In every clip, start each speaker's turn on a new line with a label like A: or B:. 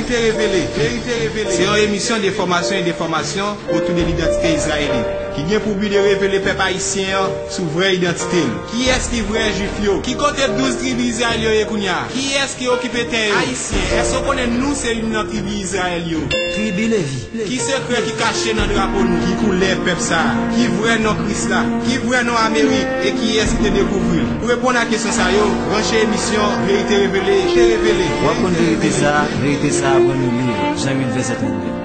A: Vérité révélée. C'est une émission d'information et d'information autour de l'identité israélienne. Qui vient pour but de révéler peuple haïtien sous vraie identité. Qui est-ce qui est vrai juif yo? Qui compte 12 tribus israéliennes kounya? Qui est-ce qui occupe terre? Haïtien. Est-ce qu'on connaît nous c'est une tribu Israël yo?
B: Tribu Lévi.
A: Qui secret qui caché dans le drapeau nous? Qui coulait peuple ça? Qui vrai non Christ là? Qui vrai non Amérique? Et qui est-ce qui te découvrir? Pour répondre à la question ça yo, branchez émission Vérité révélée, révélée.
B: Wapon vérité ça avant nous livre. Jamais le verset annuel.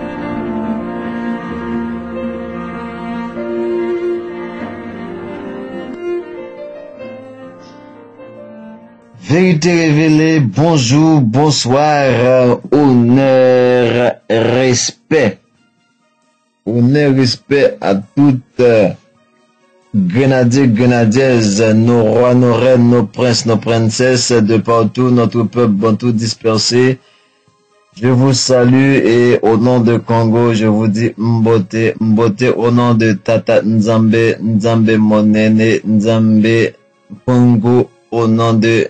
C: Vérité révélée, bonjour, bonsoir, honneur, respect. Honneur, respect à toutes grenadiers, grenadières, nos rois, nos reines, nos princes, nos princesses de partout, notre peuple bantou dispersé. Je vous salue et au nom de Congo, je vous dis Mbote, Mbote au nom de Tata Nzambe, Nzambe Monene, Nzambe Congo au nom de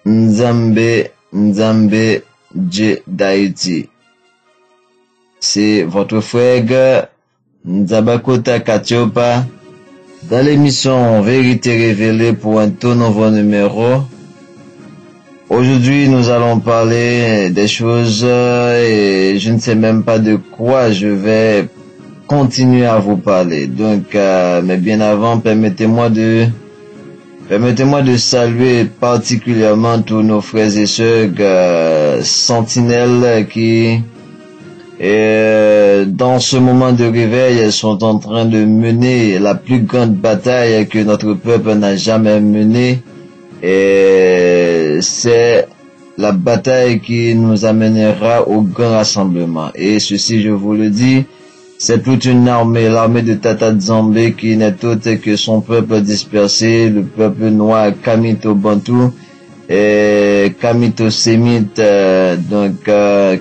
C: Nzambe Dje d'Haïti. C'est votre frère Nzabakota Katiopa dans l'émission Vérité révélée pour un tout nouveau numéro. Aujourd'hui, nous allons parler des choses et je ne sais même pas de quoi je vais continuer à vous parler. Donc, mais bien avant, permettez-moi de saluer particulièrement tous nos frères et sœurs sentinelles qui, dans ce moment de réveil, sont en train de mener la plus grande bataille que notre peuple n'a jamais menée. Et c'est la bataille qui nous amènera au grand rassemblement. Et ceci, je vous le dis, c'est toute une armée, l'armée de Tata Nzambe qui n'est autre que son peuple dispersé, le peuple noir Kamito Bantou et Kamito Sémite,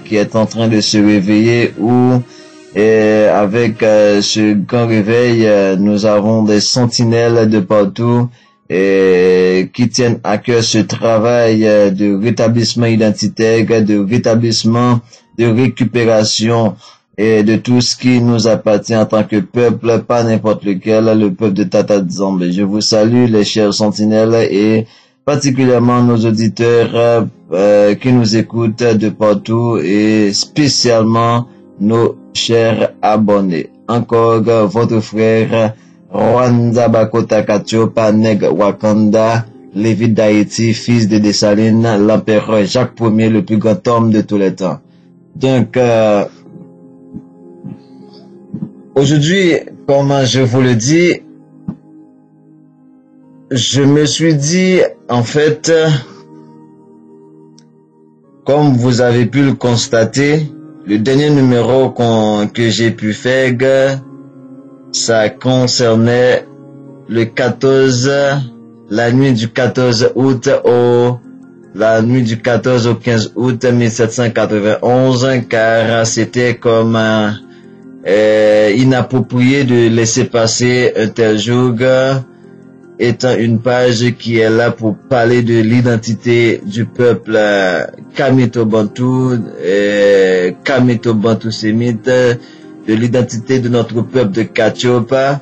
C: qui est en train de se réveiller avec ce grand réveil, nous avons des sentinelles de partout et qui tiennent à cœur ce travail de rétablissement identitaire, de rétablissement, de récupération et de tout ce qui nous appartient en tant que peuple, pas n'importe lequel, le peuple de Tata Nzambe. Je vous salue les chers sentinelles et particulièrement nos auditeurs qui nous écoutent de partout et spécialement nos chers abonnés. Encore votre frère Rwanda Bakota Katiopa Neg Wakanda, Lévi d'Haïti, fils de Dessalines, l'empereur Jacques Ier, le plus grand homme de tous les temps. Donc, aujourd'hui, comme je vous le dis, je me suis dit, en fait, comme vous avez pu le constater, le dernier numéro que j'ai pu faire, ça concernait le 14, la nuit du 14 août au 15 août 1791, car c'était comme inapproprié de laisser passer un tel jour, étant une page qui est là pour parler de l'identité du peuple Kamito Bantou, Kamito Bantou Sémite, de l'identité de notre peuple de Katiopa,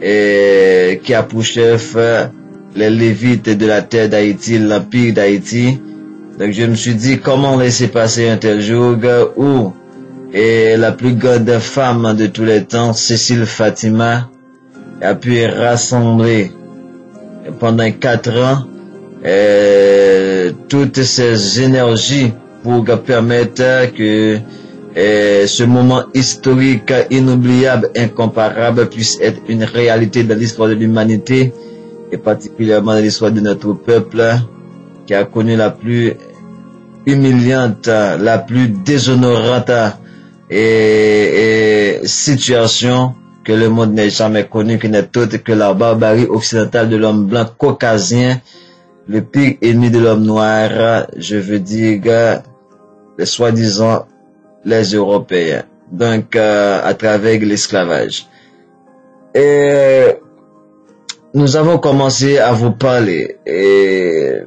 C: qui a pour chef les Lévites de la terre d'Haïti, l'Empire d'Haïti. Donc je me suis dit, comment laisser passer un tel jour où la plus grande femme de tous les temps, Cécile Fatima, a pu rassembler pendant 4 ans toutes ces énergies pour permettre que ce moment historique inoubliable, incomparable puisse être une réalité dans l'histoire de l'humanité et particulièrement dans l'histoire de notre peuple qui a connu la plus humiliante, la plus déshonorante situation que le monde n'ait jamais connue, qui n'est autre que la barbarie occidentale de l'homme blanc caucasien, le pire ennemi de l'homme noir, je veux dire, les soi-disant les Européens, donc à travers l'esclavage. Et nous avons commencé à vous parler et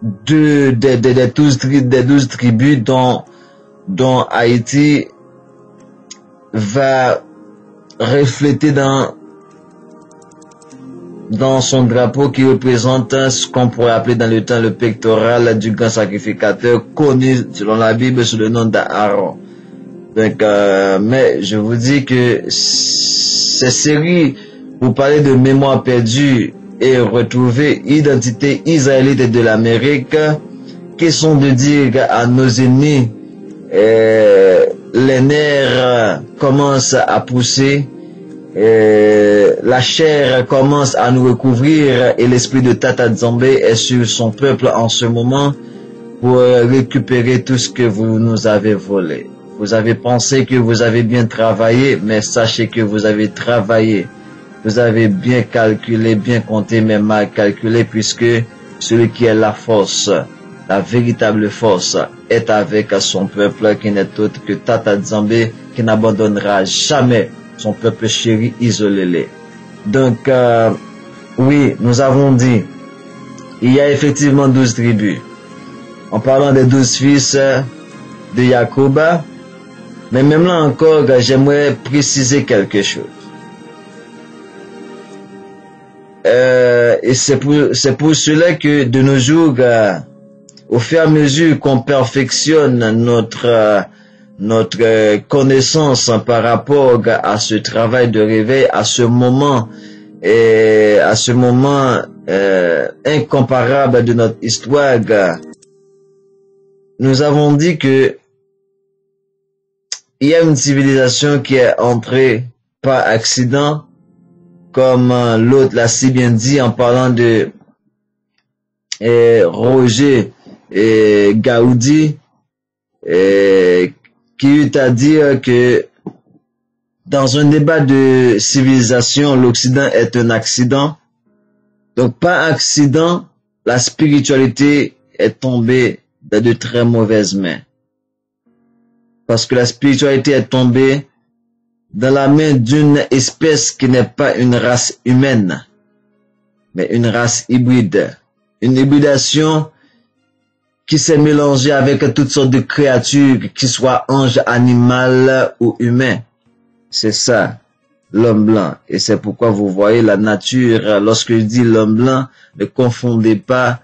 C: des 12 tribus dont Haïti va refléter dans son drapeau qui représente ce qu'on pourrait appeler dans le temps le pectoral du grand sacrificateur connu selon la Bible sous le nom d'Aaron. Donc, mais je vous dis que ces séries pour parler de mémoire perdue et retrouver identité israélite de l'Amérique, qui sont de dire à nos ennemis, les nerfs commencent à pousser, la chair commence à nous recouvrir et l'esprit de Tata Nzambe est sur son peuple en ce moment pour récupérer tout ce que vous nous avez volé. Vous avez pensé que vous avez bien travaillé, mais sachez que vous avez travaillé. Vous avez bien calculé, bien compté, mais mal calculé, puisque celui qui est la force, la véritable force, est avec son peuple qui n'est autre que Tata Nzambe, qui n'abandonnera jamais son peuple chéri, isolé. Donc, oui, nous avons dit, il y a effectivement 12 tribus. En parlant des 12 fils de Jacob, mais même là encore, j'aimerais préciser quelque chose. Et c'est pour cela que de nos jours, au fur et à mesure qu'on perfectionne notre connaissance par rapport à ce travail de réveil, à ce moment incomparable de notre histoire, nous avons dit que il y a une civilisation qui est entrée par accident, comme l'autre l'a si bien dit en parlant de Roger et Gaudi, qui eut à dire que dans un débat de civilisation, l'Occident est un accident. Donc par accident, la spiritualité est tombée dans de très mauvaises mains. Parce que la spiritualité est tombée dans la main d'une espèce qui n'est pas une race humaine, mais une race hybride. Une hybridation qui s'est mélangée avec toutes sortes de créatures, qui soient anges, animales ou humains. C'est ça, l'homme blanc. Et c'est pourquoi vous voyez la nature, lorsque je dis l'homme blanc, ne confondez pas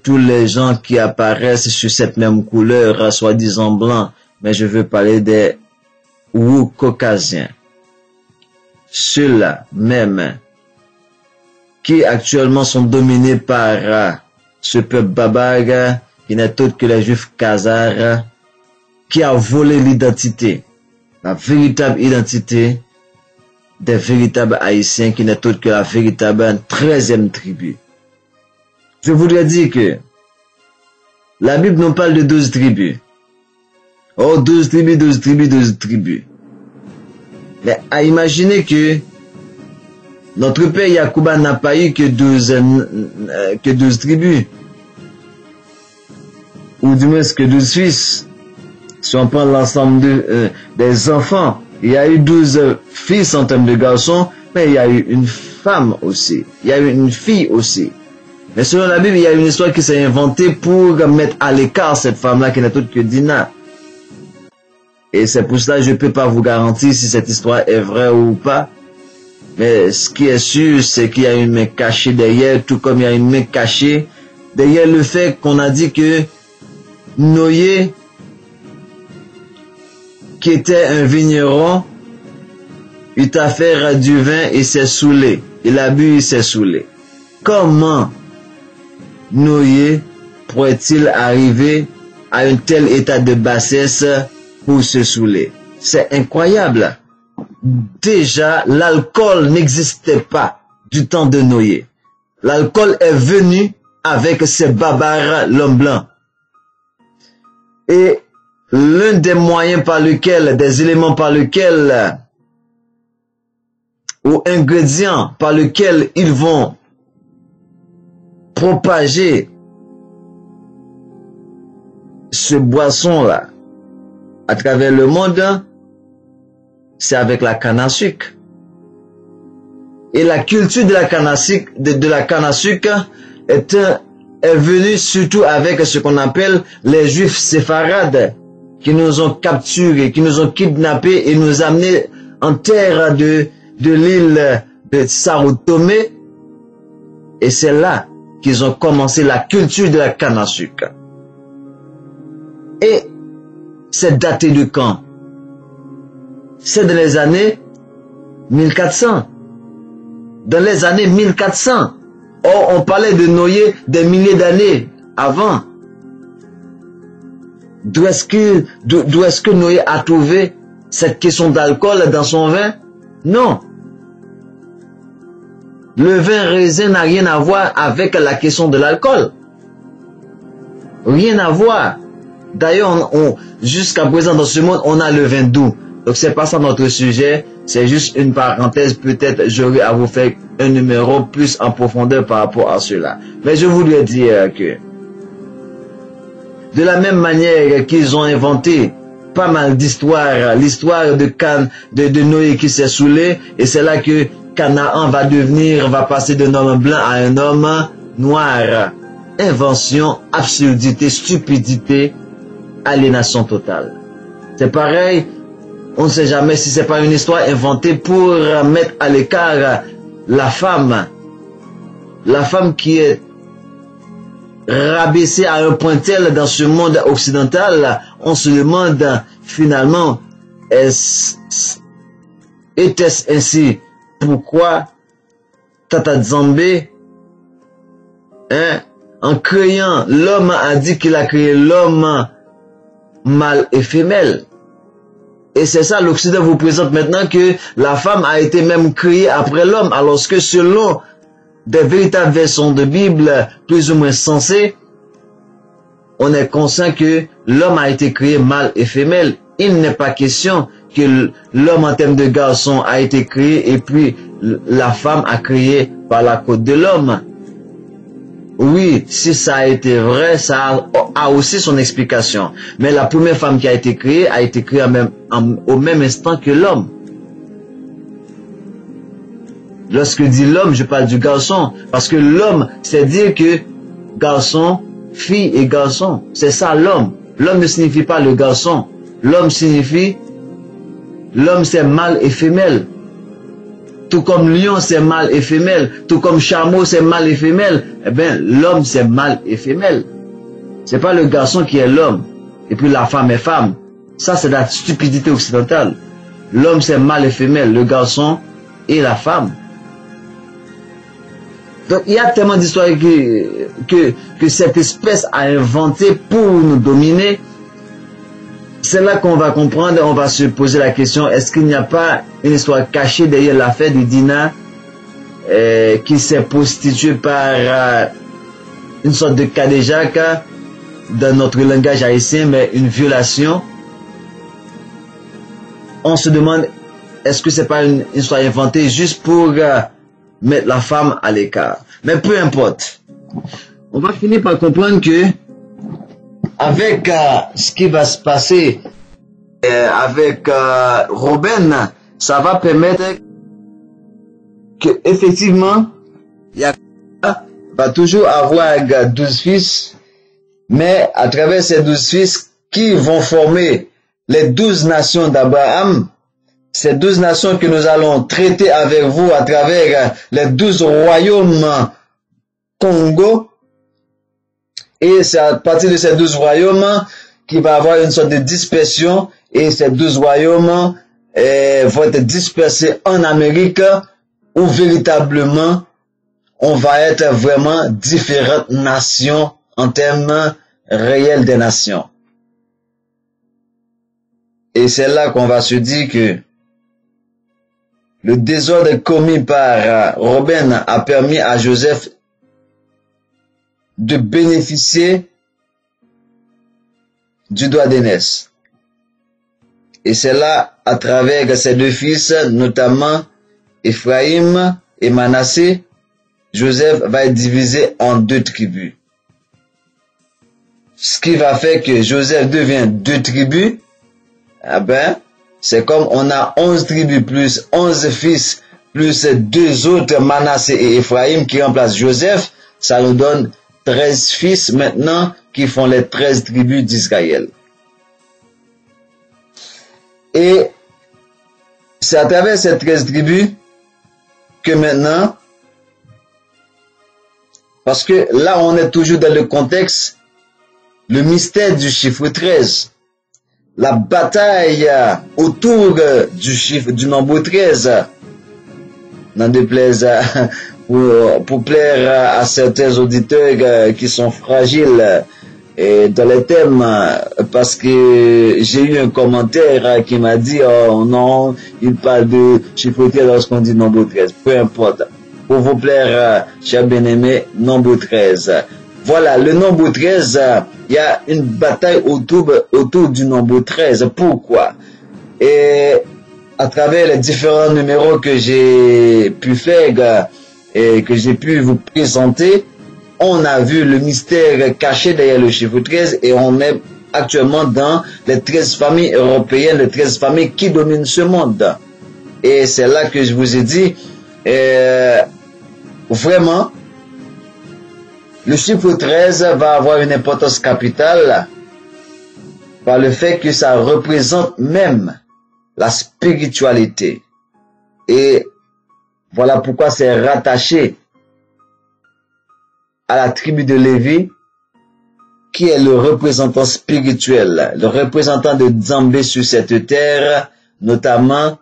C: tous les gens qui apparaissent sur cette même couleur, soi-disant blanc, mais je veux parler des ou caucasiens, ceux-là même qui actuellement sont dominés par ce peuple barbare qui n'est autre que les juifs khazars, qui a volé l'identité, la véritable identité des véritables haïtiens, qui n'est autre que la véritable 13e tribu. Je voudrais dire que la Bible nous parle de 12 tribus. Oh, 12 tribus, 12 tribus, 12 tribus. Mais à imaginer que notre père Yacouba n'a pas eu que 12 tribus. Ou du moins que 12 fils. Si on prend l'ensemble des enfants, il y a eu 12 fils en termes de garçons, mais il y a eu une femme aussi. Il y a eu une fille aussi. Mais selon la Bible, il y a une histoire qui s'est inventée pour mettre à l'écart cette femme-là qui n'est autre que Dina. Et c'est pour cela que je ne peux pas vous garantir si cette histoire est vraie ou pas. Mais ce qui est sûr, c'est qu'il y a une main cachée derrière, tout comme il y a une main cachée derrière le fait qu'on a dit que Noé, qui était un vigneron, eut à faire du vin et s'est saoulé. Il a bu, il s'est saoulé. Comment Noé pourrait-il arriver à un tel état de bassesse pour se saouler? C'est incroyable. Déjà, l'alcool n'existait pas du temps de Noé. L'alcool est venu avec ces barbares, l'homme blanc. Et l'un des moyens par lequel, des éléments par lequel, ou ingrédients par lequel ils vont propager ce boisson-là à travers le monde, c'est avec la canne à sucre. Et la culture de la canne à sucre, est est venu surtout avec ce qu'on appelle les Juifs séfarades, qui nous ont capturés, qui nous ont kidnappés et nous amenés en terre de l'île de Sao Tomé. Et c'est là qu'ils ont commencé la culture de la canne à sucre. Et c'est daté de quand? C'est dans les années 1400. Dans les années 1400. Or, on parlait de Noé des milliers d'années avant. D'où est-ce que Noé a trouvé cette question d'alcool dans son vin? Non. Le vin raisin n'a rien à voir avec la question de l'alcool. Rien à voir. D'ailleurs, jusqu'à présent dans ce monde, on a le vin doux. Donc c'est pas ça notre sujet. C'est juste une parenthèse. Peut-être j'aurai à vous faire un numéro plus en profondeur par rapport à cela. Mais je voudrais dire que de la même manière qu'ils ont inventé pas mal d'histoires, l'histoire de Noé qui s'est saoulé, et c'est là que Canaan va passer d'un homme blanc à un homme noir. Invention, absurdité, stupidité, aliénation totale. C'est pareil, on ne sait jamais si c'est pas une histoire inventée pour mettre à l'écart la femme qui est rabaissée à un point tel dans ce monde occidental. On se demande finalement, était-ce ainsi? Pourquoi Tata Zambé, en créant l'homme, a dit qu'il a créé l'homme mâle et femelle. Et c'est ça, l'Occident vous présente maintenant que la femme a été même créée après l'homme, alors que selon des véritables versions de Bible plus ou moins sensées, on est conscient que l'homme a été créé mâle et femelle. Il n'est pas question que l'homme en termes de garçon a été créé et puis la femme a créé par la côte de l'homme. Oui, si ça a été vrai, ça a aussi son explication. Mais la première femme qui a été créée au même instant que l'homme. Lorsque je dis l'homme, je parle du garçon. Parce que l'homme, c'est dire que garçon, fille et garçon. C'est ça l'homme. L'homme ne signifie pas le garçon. L'homme signifie, l'homme c'est mâle et femelle. Tout comme lion c'est mâle et femelle, tout comme chameau c'est mâle et femelle, eh bien l'homme c'est mâle et femelle. C'est pas le garçon qui est l'homme, et puis la femme est femme. Ça c'est la stupidité occidentale. L'homme c'est mâle et femelle, le garçon et la femme. Donc il y a tellement d'histoires que cette espèce a inventé pour nous dominer. C'est là qu'on va comprendre, on va se poser la question, est-ce qu'il n'y a pas une histoire cachée derrière l'affaire de Dina qui s'est prostituée par une sorte de Kadejaka dans notre langage haïtien, mais une violation. On se demande, est-ce que c'est pas une histoire inventée juste pour mettre la femme à l'écart? Mais peu importe. On va finir par comprendre que avec ce qui va se passer avec Robin, ça va permettre que effectivement, Yaakov va toujours avoir 12 fils, mais à travers ces 12 fils qui vont former les 12 nations d'Abraham, ces 12 nations que nous allons traiter avec vous à travers les 12 royaumes Congo. Et c'est à partir de ces 12 royaumes qu'il va y avoir une sorte de dispersion. Et ces 12 royaumes vont être dispersés en Amérique où véritablement on va être vraiment différentes nations en termes réels des nations. Et c'est là qu'on va se dire que le désordre commis par Robin a permis à Joseph de bénéficier du droit d'aînesse. Et c'est là, à travers ses deux fils, notamment Ephraïm et Manassé, Joseph va être divisé en 2 tribus. Ce qui va faire que Joseph devient 2 tribus, eh ben, c'est comme on a 11 tribus plus 11 fils plus 2 autres, Manassé et Ephraïm, qui remplacent Joseph, ça nous donne 13 fils maintenant qui font les 13 tribus d'Israël. Et c'est à travers ces 13 tribus que maintenant, parce que là on est toujours dans le contexte, le mystère du chiffre 13, la bataille autour du chiffre du nombre 13, n'en déplaise pour plaire à certains auditeurs qui sont fragiles et dans les thèmes, parce que j'ai eu un commentaire qui m'a dit oh non, il parle de chiffre 13 lorsqu'on dit nombre 13. Peu importe. Pour vous plaire, chers bien-aimés, nombre 13. Voilà, le nombre 13, il y a une bataille autour du nombre 13. Pourquoi? Et à travers les différents numéros que j'ai pu faire et que j'ai pu vous présenter, on a vu le mystère caché derrière le chiffre 13 et on est actuellement dans les 13 familles européennes, les 13 familles qui dominent ce monde. Et c'est là que je vous ai dit, vraiment, le chiffre 13 va avoir une importance capitale par le fait que ça représente même la spiritualité. Et voilà pourquoi c'est rattaché à la tribu de Lévi, qui est le représentant spirituel, le représentant de Nzambé sur cette terre, notamment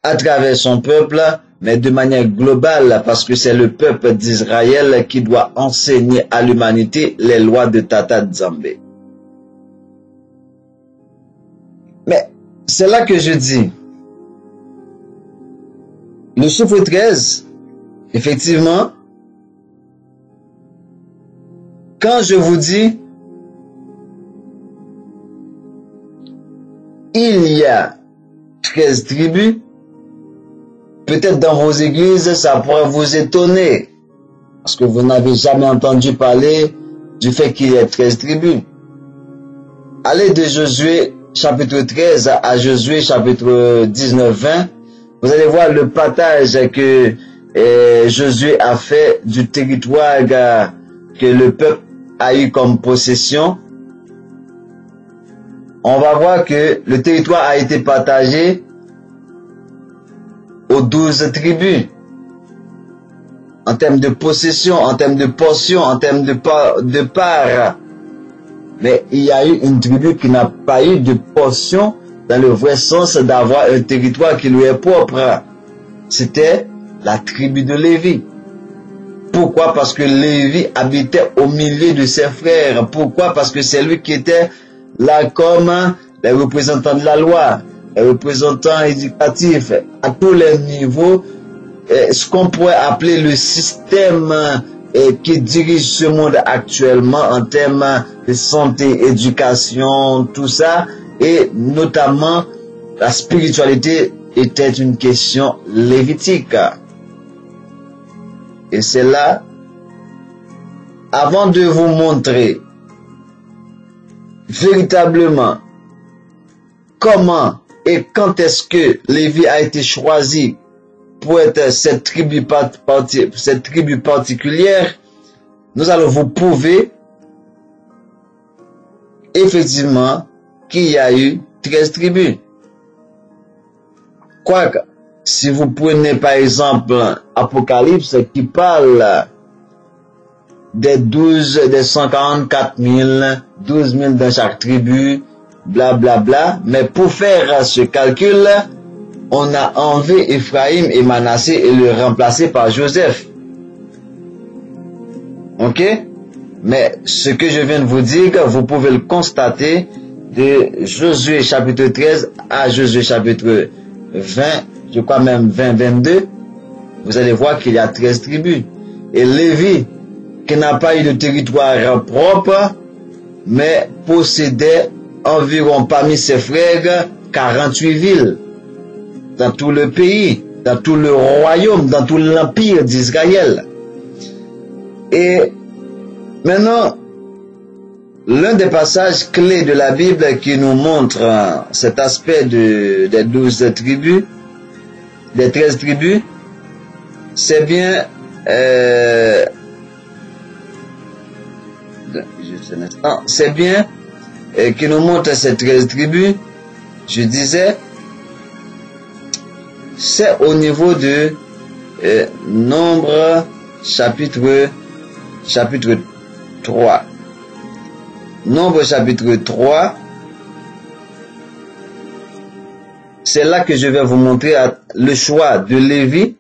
C: à travers son peuple, mais de manière globale, parce que c'est le peuple d'Israël qui doit enseigner à l'humanité les lois de Tata Nzambé. Mais c'est là que je dis, le chiffre 13, effectivement, quand je vous dis, il y a 13 tribus, peut-être dans vos églises, ça pourrait vous étonner, parce que vous n'avez jamais entendu parler du fait qu'il y ait 13 tribus. Allez de Josué chapitre 13 à Josué chapitre 19-20, vous allez voir le partage que Josué a fait du territoire que le peuple a eu comme possession. On va voir que le territoire a été partagé aux 12 tribus. En termes de possession, en termes de portion, en termes de part. Mais il y a eu une tribu qui n'a pas eu de portion dans le vrai sens d'avoir un territoire qui lui est propre. C'était la tribu de Lévi. Pourquoi? Parce que Lévi habitait au milieu de ses frères. Pourquoi? Parce que c'est lui qui était là comme les représentants de la loi, les représentants éducatifs, à tous les niveaux, ce qu'on pourrait appeler le système qui dirige ce monde actuellement en termes de santé, éducation, tout ça, et notamment la spiritualité était une question lévitique. Et c'est là, avant de vous montrer véritablement comment et quand est-ce que Lévi a été choisi pour être cette tribu particulière, nous allons vous prouver effectivement qu'il y a eu 13 tribus. Quoique, si vous prenez par exemple Apocalypse qui parle des 144 000, 12 000 dans chaque tribu, blablabla, bla, mais pour faire ce calcul, on a enlevé Ephraim et Manassé et le remplacé par Joseph. Ok? Mais ce que je viens de vous dire, vous pouvez le constater de Josué chapitre 13 à Josué chapitre 20, je crois même 20-22, vous allez voir qu'il y a 13 tribus. Et Lévi, qui n'a pas eu de territoire propre, mais possédait environ parmi ses frères 48 villes dans tout le pays, dans tout le royaume, dans tout l'empire d'Israël. Et maintenant, l'un des passages clés de la Bible qui nous montre cet aspect des 12 tribus, des 13 tribus, c'est bien Juste un instant. C'est bien qui nous montre ces 13 tribus. Je disais, c'est au niveau de Nombre chapitre 3. Nombre chapitre 3. C'est là que je vais vous montrer le choix de Lévi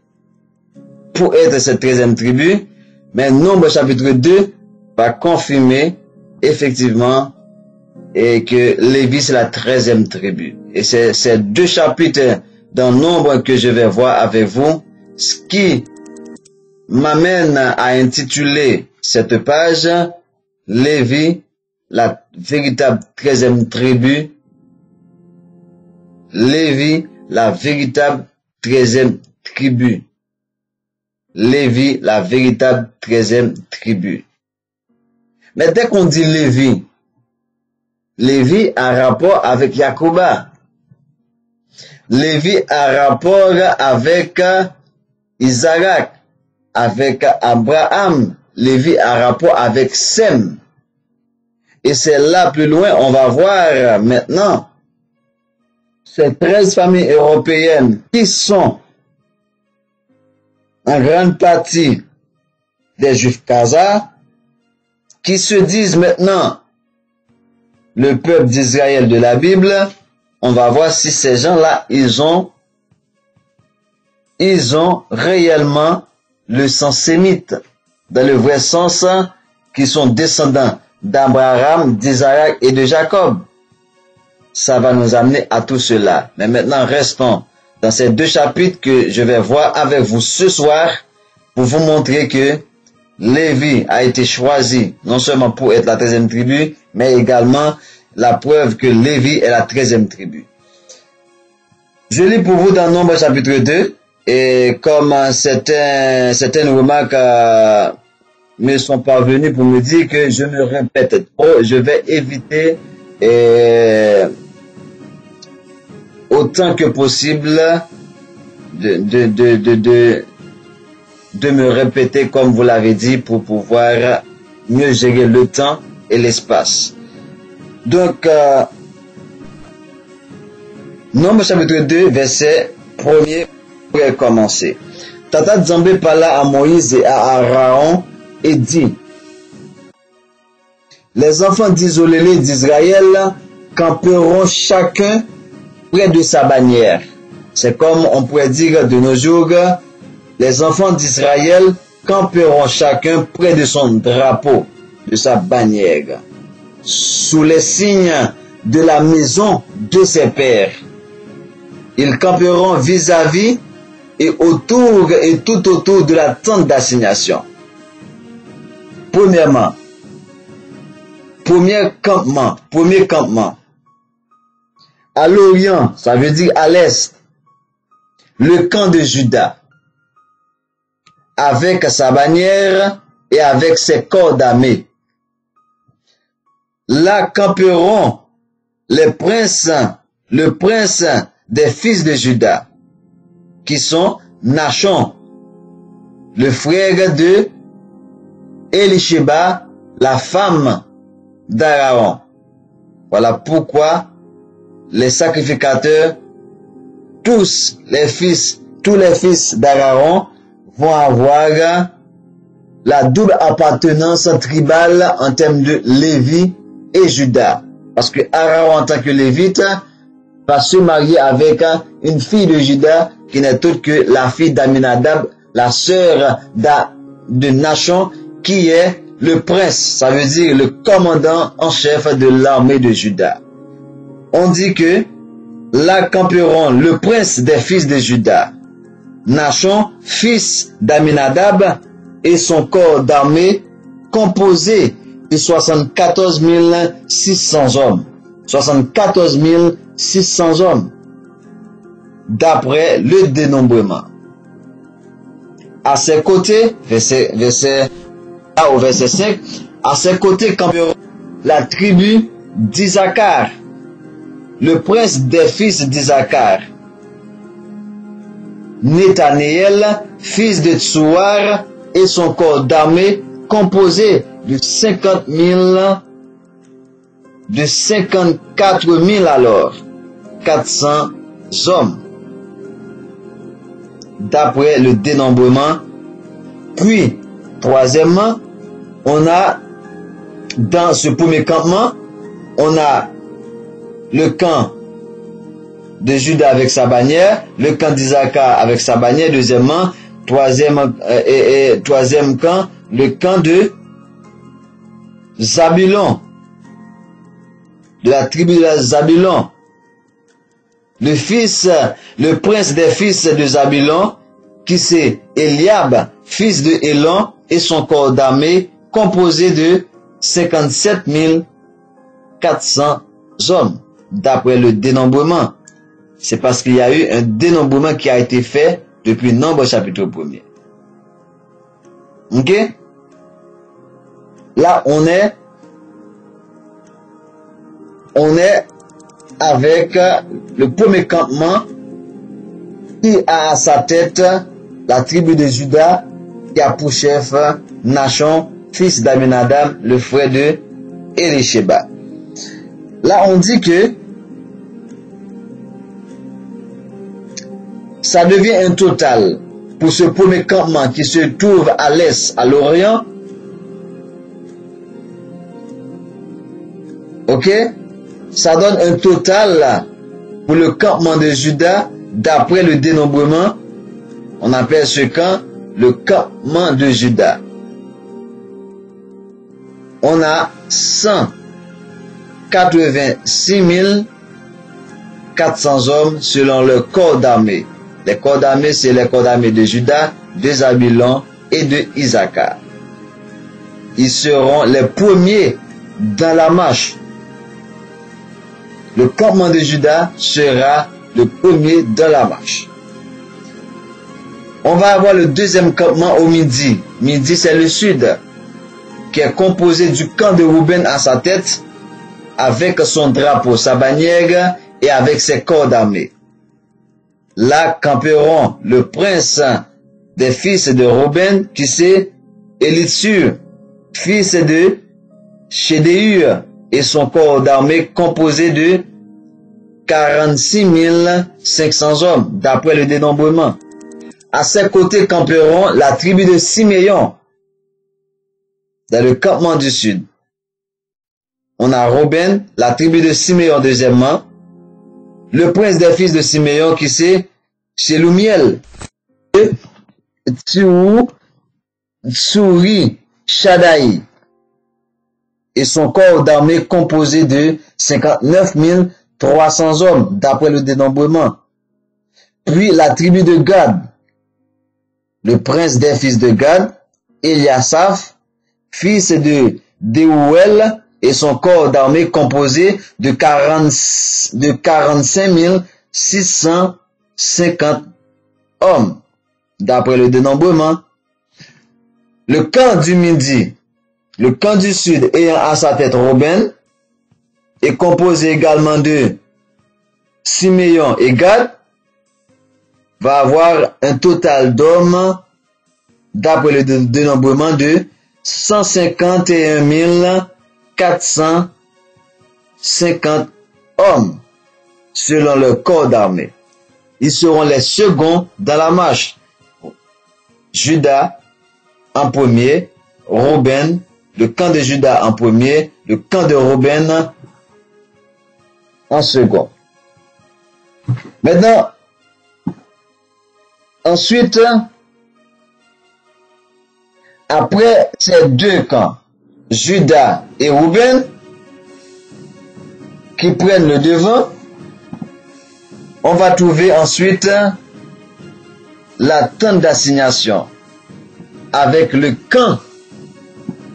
C: pour être cette 13e tribu. Mais Nombre chapitre 2 va confirmer effectivement et que Lévi c'est la 13e tribu. Et c'est ces deux chapitres dans Nombre que je vais voir avec vous, ce qui m'amène à intituler cette page Lévi, la véritable 13e tribu. Lévi, la véritable 13e tribu. Lévi, la véritable 13e tribu. Mais dès qu'on dit Lévi, Lévi a rapport avec Jacoba. Lévi a rapport avec Isaac, avec Abraham. Lévi a rapport avec Sem. Et c'est là plus loin, on va voir maintenant ces 13 familles européennes qui sont en grande partie des Juifs khazars, qui se disent maintenant le peuple d'Israël de la Bible. On va voir si ces gens-là, ils ont réellement le sens sémite, dans le vrai sens, qui sont descendants d'Abraham, d'Isaac et de Jacob. Ça va nous amener à tout cela. Mais maintenant, restons dans ces deux chapitres que je vais voir avec vous ce soir pour vous montrer que Lévi a été choisi non seulement pour être la 13e tribu, mais également la preuve que Lévi est la 13e tribu. Je lis pour vous dans Nombre chapitre 2, et comme certaines remarques me sont parvenues pour me dire que je me répète trop, je vais éviter autant que possible de me répéter comme vous l'avez dit pour pouvoir mieux gérer le temps et l'espace. Donc, Nombre chapitre 2, verset 1er pour commencer. Tata Zambé parla à Moïse et à Aaron et dit: les enfants d'isolés d'Israël camperont chacun près de sa bannière. C'est comme on pourrait dire de nos jours, les enfants d'Israël camperont chacun près de son drapeau, de sa bannière, sous les signes de la maison de ses pères. Ils camperont vis-à-vis et autour et tout autour de la tente d'assignation. Premièrement, premier campement. À l'Orient, ça veut dire à l'Est, le camp de Juda, avec sa bannière et avec ses corps d'armée. Là camperont le prince des fils de Juda, qui sont Nachon, le frère de Elisheba, la femme d'Aaron. Voilà pourquoi les sacrificateurs, tous les fils d'Aaron vont avoir la double appartenance tribale en termes de Lévi et Juda. Parce que Aaron, en tant que lévite, va se marier avec une fille de Juda qui n'est autre que la fille d'Aminadab, la sœur de Nachon, qui est le prince, ça veut dire le commandant en chef de l'armée de Juda. On dit que là camperont le prince des fils de Juda, Nachon, fils d'Aminadab, et son corps d'armée composé de 74 600 hommes. 74 600 hommes, d'après le dénombrement. À ses côtés, verset 1 au verset 5, à ses côtés camperont la tribu d'Isaacar, le prince des fils d'Isaacar, Nethanéel, fils de Tsouar, et son corps d'armée composé de 54 000 alors 400 hommes d'après le dénombrement. Puis, troisièmement, on a dans ce premier campement, on a le camp de Juda avec sa bannière, le camp d'Isaacar avec sa bannière, deuxièmement, troisième camp, le camp de Zabulon, de la tribu de Zabulon. Le prince des fils de Zabulon, qui c'est Eliab, fils de Élon, et son corps d'armée, composé de 57 400 hommes, d'après le dénombrement. C'est parce qu'il y a eu un dénombrement qui a été fait depuis Nombre chapitre 1er. Ok? Là, on est avec le premier campement qui a à sa tête la tribu de Juda, qui a pour chef Nachon, fils d'Aminadab, le frère de Elisheba. Là, on dit que ça devient un total pour ce premier campement qui se trouve à l'est, à l'orient. Ok? Ça donne un total là, pour le campement de Juda, d'après le dénombrement. On appelle ce camp le campement de Juda. On a 186 400 hommes selon le corps d'armée. Les corps d'armée, c'est les corps d'armée de Juda, de Zabulon et de Isaacar. Ils seront les premiers dans la marche. Le campement de Juda sera le premier dans la marche. On va avoir le deuxième campement au midi. Midi, c'est le sud, qui est composé du camp de Ruben à sa tête, avec son drapeau, sa bannière et avec ses corps d'armée. Là camperont le prince des fils de Ruben, qui c'est Élitsur, fils de Chédéur, et son corps d'armée composé de 46 500 hommes, d'après le dénombrement. À ses côtés camperont la tribu de Siméon, dans le campement du sud. On a Ruben, la tribu de Siméon deuxièmement, le prince des fils de Siméon qui c'est Shelumiel, Tsuri, Shadaï, et son corps d'armée composé de 59 300 hommes, d'après le dénombrement. Puis la tribu de Gad, le prince des fils de Gad, Eliasaph, fils de Déouel, et son corps d'armée composé de 45 650 hommes, d'après le dénombrement. Le camp du midi, le camp du sud ayant à sa tête Ruben, est composé également de Siméon et Gad, va avoir un total d'hommes, d'après le dénombrement, de 151 450 hommes, selon le corps d'armée. Ils seront les seconds dans la marche. Juda en premier, Ruben, le camp de Juda en premier, le camp de Ruben en second. Maintenant, ensuite, après ces deux camps, Juda et Ruben, qui prennent le devant, on va trouver ensuite la tente d'assignation avec le camp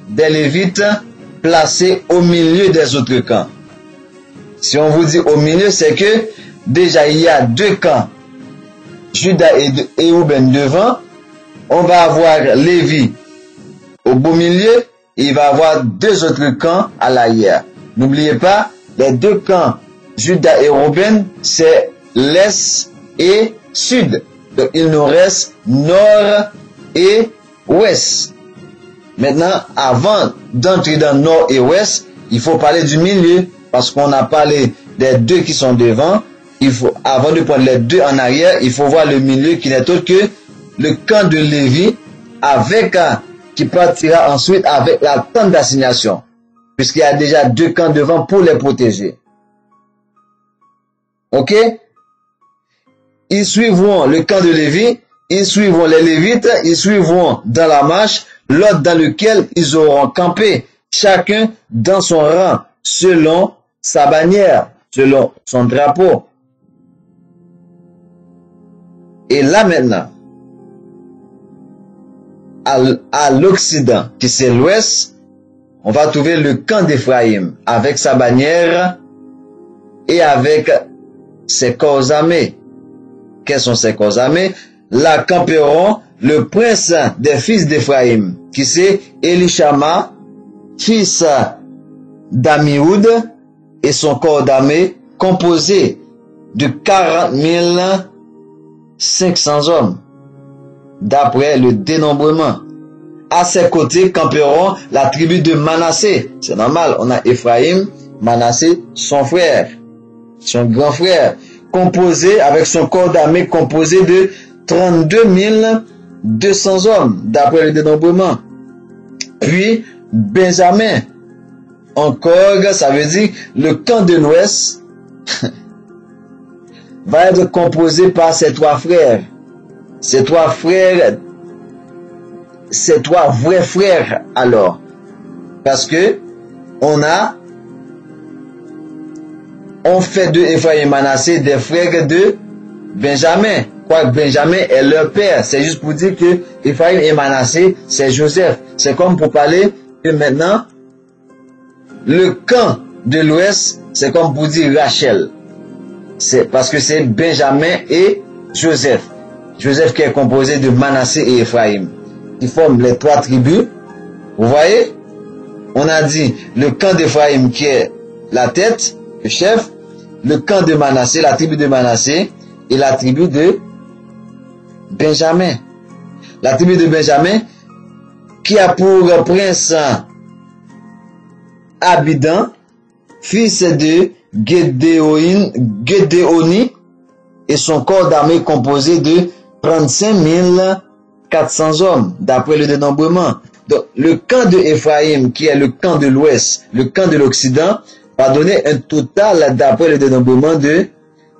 C: des Lévites placé au milieu des autres camps. Si on vous dit au milieu, c'est que déjà il y a deux camps, Juda et Ruben devant, on va avoir Lévi au beau milieu, il va avoir deux autres camps à l'arrière. N'oubliez pas, les deux camps, Juda et Ruben, c'est l'est et sud. Donc il nous reste nord et ouest. Maintenant, avant d'entrer dans nord et ouest, il faut parler du milieu, parce qu'on a parlé des deux qui sont devant. Avant de prendre les deux en arrière, il faut voir le milieu qui n'est autre que le camp de Lévi, qui partira ensuite avec la tente d'assignation, puisqu'il y a déjà deux camps devant pour les protéger. Ok? Ils suivront le camp de Lévi, ils suivront les Lévites, ils suivront dans la marche l'ordre dans lequel ils auront campé, chacun dans son rang, selon sa bannière, selon son drapeau. Et là maintenant, à l'Occident, qui c'est l'Ouest, on va trouver le camp d'Éphraïm, avec sa bannière et avec ses corps armés. Quels sont ces corps armés? Là camperont le prince des fils d'Éphraïm, qui c'est Élishama, fils d'Amioud, et son corps d'armée composé de 40 500 hommes, d'après le dénombrement. À ses côtés camperont la tribu de Manassé. C'est normal, on a Éphraïm, Manassé, son frère, son grand frère, composé avec son corps d'armée composé de 32 200 hommes, d'après le dénombrement. Puis Benjamin, encore, ça veut dire le camp de l'Ouest va être composé par ces trois frères. Ces trois vrais frères alors. Parce que on fait de Ephraim et Manassé des frères de Benjamin. Quoique Benjamin est leur père. C'est juste pour dire que Ephraim et Manassé, c'est Joseph. C'est comme pour parler que maintenant, le camp de l'Ouest, c'est comme pour dire Rachel. C'est parce que c'est Benjamin et Joseph. Joseph qui est composé de Manassé et Ephraim, qui forment les trois tribus. Vous voyez? On a dit le camp d'Ephraim qui est la tête, le chef, le camp de Manassé, la tribu de Manassé, et la tribu de Benjamin. La tribu de Benjamin qui a pour prince Abidan, fils de Gédéoni, et son corps d'armée composé de 35 400 hommes, d'après le dénombrement. Donc, le camp de Éphraïm, qui est le camp de l'Ouest, le camp de l'Occident, va donner un total, d'après le dénombrement, de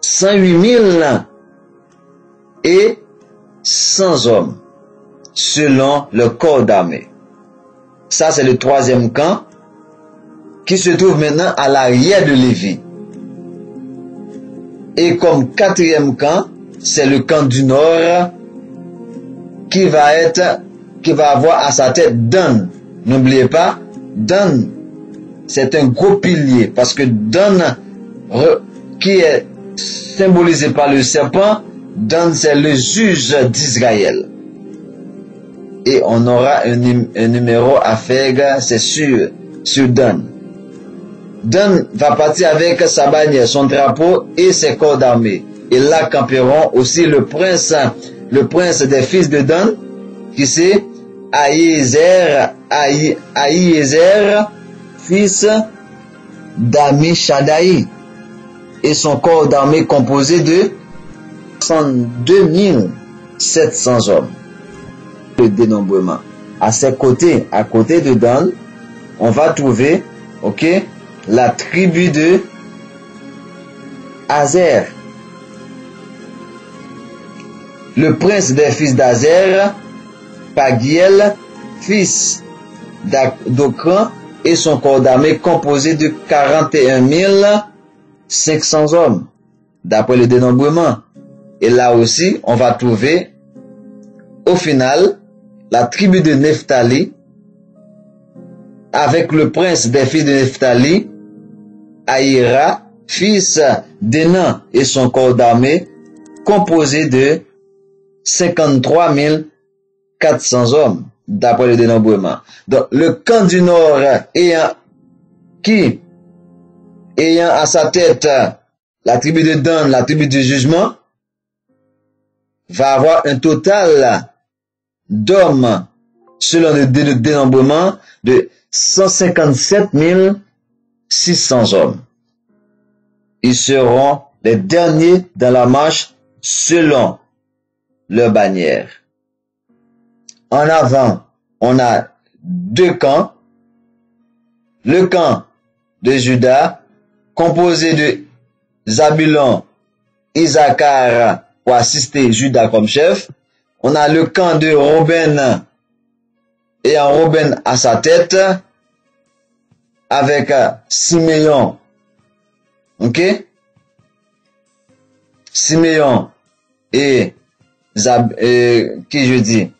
C: 108 100 hommes, selon le corps d'armée. Ça, c'est le troisième camp, qui se trouve maintenant à l'arrière de Lévi. Et comme quatrième camp, c'est le camp du Nord, qui va avoir à sa tête Dan. N'oubliez pas, Dan, c'est un gros pilier, parce que Dan, qui est symbolisé par le serpent, Dan, c'est le juge d'Israël. Et on aura un numéro à faire, c'est sûr, sur Dan. Dan va partir avec sa bannière, son drapeau et ses corps d'armée. Et là camperont aussi le prince des fils de Dan, qui c'est Ahiézer, fils d'Amishadaï, et son corps d'armée composé de 102 700 hommes. Le dénombrement. À ses côtés, à côté de Dan, on va trouver, la tribu de Azer. Le prince des fils d'Azer, Pagiel, fils d'Okran, et son corps d'armée composé de 41 500 hommes, d'après le dénombrement. Et là aussi, on va trouver, au final, la tribu de Nephtali, avec le prince des fils de Nephtali, Aïra, fils d'Enan, et son corps d'armée, composé de 53 400 hommes, d'après le dénombrement. Donc, le camp du Nord ayant à sa tête la tribu de Dan, la tribu du jugement, va avoir un total d'hommes selon le dénombrement de 157 600 hommes. Ils seront les derniers dans la marche selon leur bannière. En avant, on a deux camps. Le camp de Juda, composé de Zabulon, Issachar, pour assister Juda comme chef. On a le camp de Ruben, et en Ruben à sa tête, avec Siméon. Ok? Siméon et qui je dis?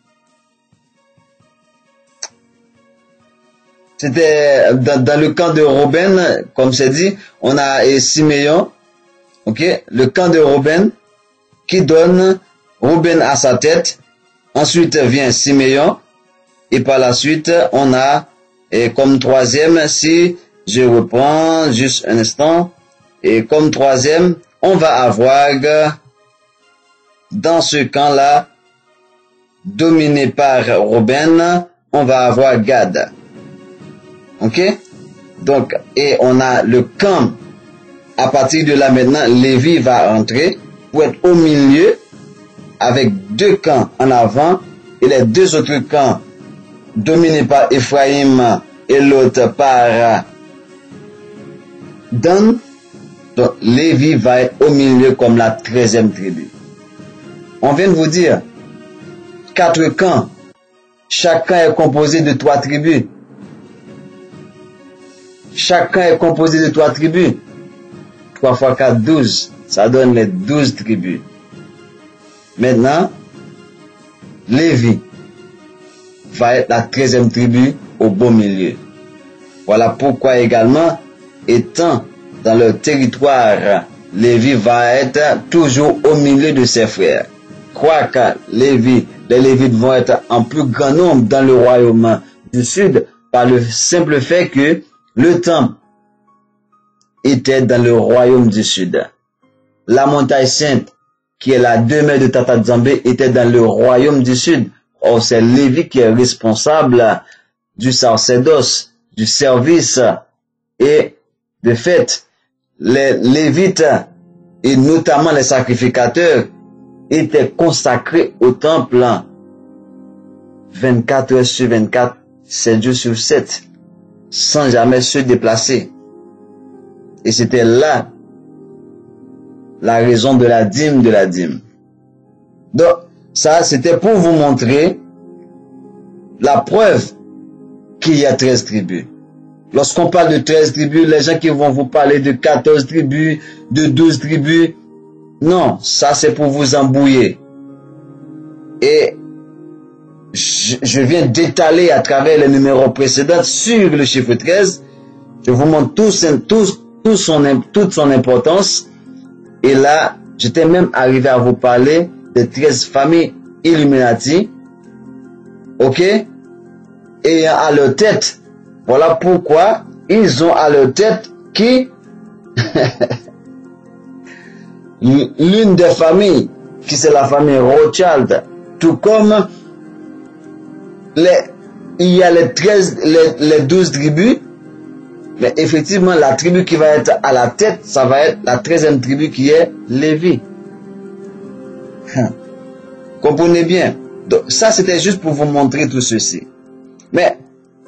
C: C'était dans le camp de Ruben, comme c'est dit, on a Siméon, ok, le camp de Ruben, qui donne Ruben à sa tête. Ensuite vient Siméon, et par la suite, on a, et comme troisième, si je reprends juste un instant, et comme troisième, on va avoir, dans ce camp-là, dominé par Ruben, on va avoir Gad. Ok? Donc, et on a le camp, à partir de là maintenant, Lévi va entrer pour être au milieu, avec deux camps en avant, et les deux autres camps dominés par Ephraim et l'autre par Dan. Donc, Lévi va être au milieu comme la 13e tribu. On vient de vous dire, 4 camps, chacun est composé de 3 tribus. Chacun est composé de 3 tribus. 3 fois 4, 12. Ça donne les 12 tribus. Maintenant, Lévi va être la 13e tribu au beau milieu. Voilà pourquoi également, étant dans leur territoire, Lévi va être toujours au milieu de ses frères. Quoique les Lévites vont être en plus grand nombre dans le royaume du sud, par le simple fait que le temple était dans le royaume du sud. La montagne sainte, qui est la demeure de Tata Nzambe, était dans le royaume du sud. Or, c'est Lévi qui est responsable du sacerdoce, du service. Et de fait, les Lévites, et notamment les sacrificateurs, étaient consacrés au temple 24 heures sur 24, 7 jours sur 7, sans jamais se déplacer. Et c'était là la raison de la dîme de la dîme. Donc, ça, c'était pour vous montrer la preuve qu'il y a 13 tribus. Lorsqu'on parle de 13 tribus, les gens qui vont vous parler de 14 tribus, de 12 tribus, non, ça c'est pour vous embrouiller. Et je viens d'étaler à travers les numéros précédents sur le chiffre 13. Je vous montre toute son importance. Et là, j'étais même arrivé à vous parler de 13 familles Illuminati. Ok? Et à leur tête, voilà pourquoi ils ont à leur tête qui l'une des familles, qui c'est la famille Rothschild, tout comme il y a les 12 tribus, mais effectivement la tribu qui va être à la tête, ça va être la 13e tribu qui est Lévi. Comprenez bien. Donc ça c'était juste pour vous montrer tout ceci. Mais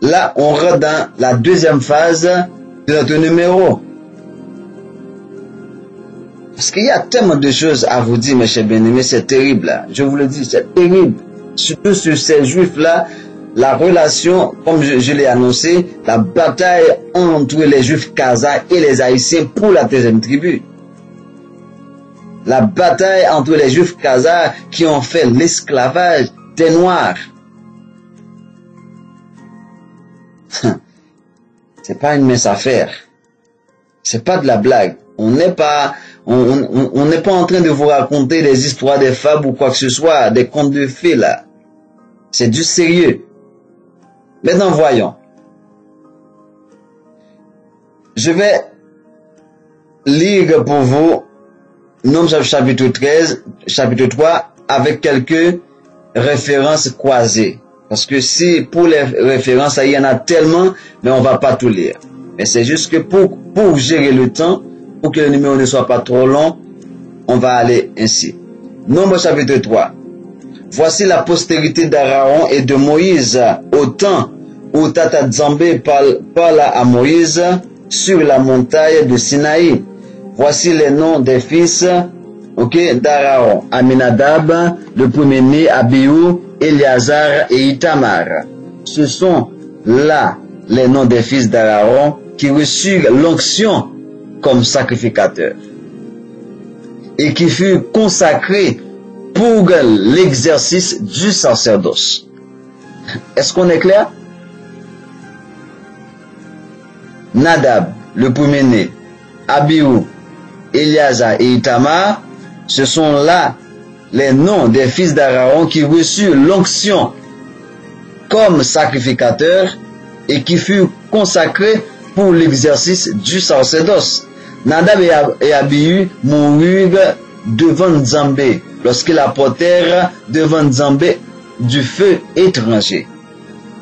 C: là on rentre dans la deuxième phase de notre numéro. Parce qu'il y a tellement de choses à vous dire, mes chers bien-aimés, c'est terrible là. Je vous le dis, c'est terrible. Surtout sur ces juifs-là, la relation, comme je l'ai annoncé, la bataille entre les juifs kazakhs et les haïtiens pour la 13e tribu. La bataille entre les juifs kazakhs qui ont fait l'esclavage des noirs. C'est pas une mince affaire. C'est pas de la blague. On n'est pas en train de vous raconter des histoires, des fables ou quoi que ce soit, des contes de fées là. C'est du sérieux. Maintenant voyons. Je vais lire pour vous Nombres chapitre 13, chapitre 3 avec quelques références croisées. Parce que si pour les références, il y en a tellement, mais on va pas tout lire. Mais c'est juste que pour gérer le temps, pour que le numéro ne soit pas trop long, on va aller ainsi. Nombre chapitre 3. Voici la postérité d'Aaron et de Moïse au temps où Tata Nzambe parla à Moïse sur la montagne de Sinaï. Voici les noms des fils d'Aaron. Aminadab, le premier-né, Abihu, Éléazar et Itamar. Ce sont là les noms des fils d'Aaron qui reçurent l'onction comme sacrificateurs et qui furent consacrés pour l'exercice du sacerdoce. Est-ce qu'on est clair? Nadab, le premier-né, Abihu, Éléazar et Itamar, ce sont là les noms des fils d'Aaron qui reçurent l'onction comme sacrificateurs et qui furent consacrés pour l'exercice du sacerdoce. Nadab et Abihu moururent devant Nzambe lorsqu'ils apportèrent devant Nzambe du feu étranger.